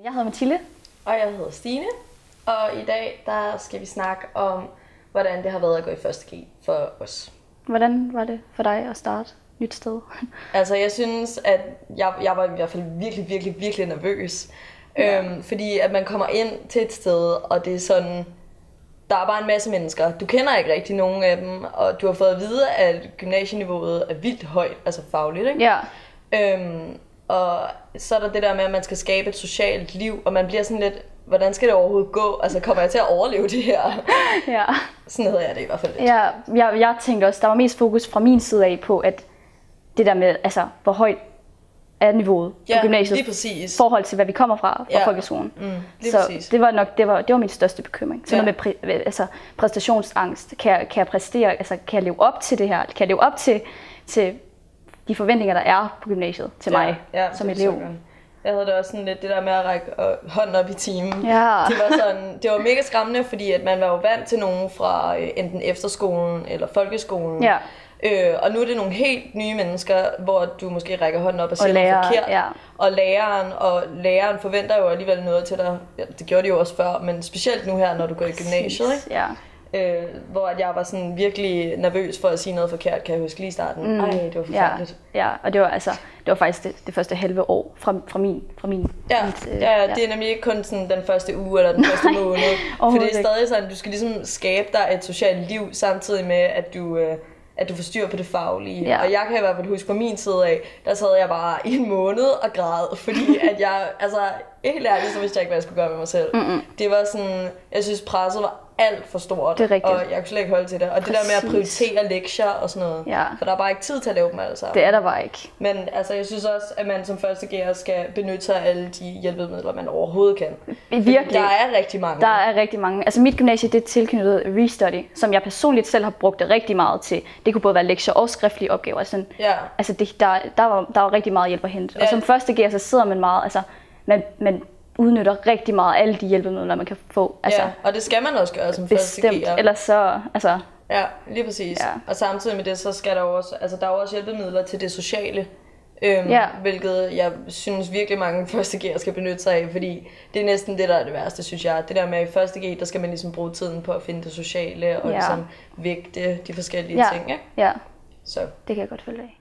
Jeg hedder Mathilde. Og jeg hedder Stine. Og i dag der skal vi snakke om, hvordan det har været at gå i 1.G for os. Hvordan var det for dig at starte nyt sted? Altså jeg synes, at jeg var i hvert fald virkelig nervøs. Ja. Fordi at man kommer ind til et sted, og det er sådan, der er bare en masse mennesker. Du kender ikke rigtig nogen af dem, og du har fået at vide, at gymnasieniveauet er vildt højt, altså fagligt, ikke? Ja. Og så er der det der med, at man skal skabe et socialt liv, og man bliver sådan lidt, hvordan skal det overhovedet gå? Altså kommer jeg til at overleve det her? Ja. Sådan havde jeg det i hvert fald lidt. Ja, jeg tænkte også, der var mest fokus fra min side af på, at det der med, altså hvor højt er niveauet på gymnasiet i forhold til, hvad vi kommer fra folkeskolen. Så præcis. Det var min største bekymring. Så noget med præstationsangst. Kan jeg præstere, altså kan jeg leve op til det her? Kan jeg leve op til de forventninger, der er på gymnasiet til mig som elev? Jeg havde det også sådan lidt det der med at række hånden op i timen. Ja. Det var mega skræmmende, fordi at man var jo vant til nogen fra enten efterskolen eller folkeskolen. Ja. Og nu er det nogle helt nye mennesker, hvor du måske rækker hånden op og siger noget forkert. Ja. Og læreren forventer jo alligevel noget til dig. Ja, det gjorde de jo også før, men specielt nu her, når du går i gymnasiet. Ikke? Ja. Hvor jeg var sådan virkelig nervøs for at sige noget forkert, kan jeg huske lige i starten. Ej, det var forfærdeligt. Ja, og det var faktisk det første halve år fra min. Det er nemlig ikke kun sådan den første uge eller den første måned. For det er stadig sådan, at du skal ligesom skabe dig et socialt liv, samtidig med, at du får styr på det faglige. Ja. Og jeg kan i hvert fald huske på min side af, der sad jeg bare i en måned og græd, fordi at jeg, altså helt ærligt, så vidste jeg ikke, hvad jeg skulle gøre med mig selv. Det var sådan, jeg synes presset var alt for stort, og jeg kunne slet ikke holde til det. Og det der med at prioritere lektier og sådan noget, for der er bare ikke tid til at lave dem altså. Det er der bare ikke. Men altså, jeg synes også, at man som 1.G'er skal benytte sig af alle de hjælpemidler, man overhovedet kan. Virkelig. Der er rigtig mange. Der er rigtig mange. Altså mit gymnasie, det er tilknyttet Restudy, som jeg personligt selv har brugt det rigtig meget til. Det kunne både være lektier og skriftlige opgaver. Altså, der var rigtig meget hjælp at hente. Og som 1.G'er, så sidder man meget, altså man udnytter rigtig meget alle de hjælpemidler, man kan få. Altså, og det skal man også gøre som 1.G'er. Bestemt, ellers så, altså. Ja, lige præcis. Ja. Og samtidig med det, så skal der jo også, altså der er jo også hjælpemidler til det sociale, hvilket jeg synes virkelig mange 1.G'er skal benytte sig af, fordi det er næsten det, der er det værste, synes jeg. Det der med i 1.G, der skal man ligesom bruge tiden på at finde det sociale, og ligesom vægte de forskellige ting, ikke? Ja, så det kan jeg godt følge af.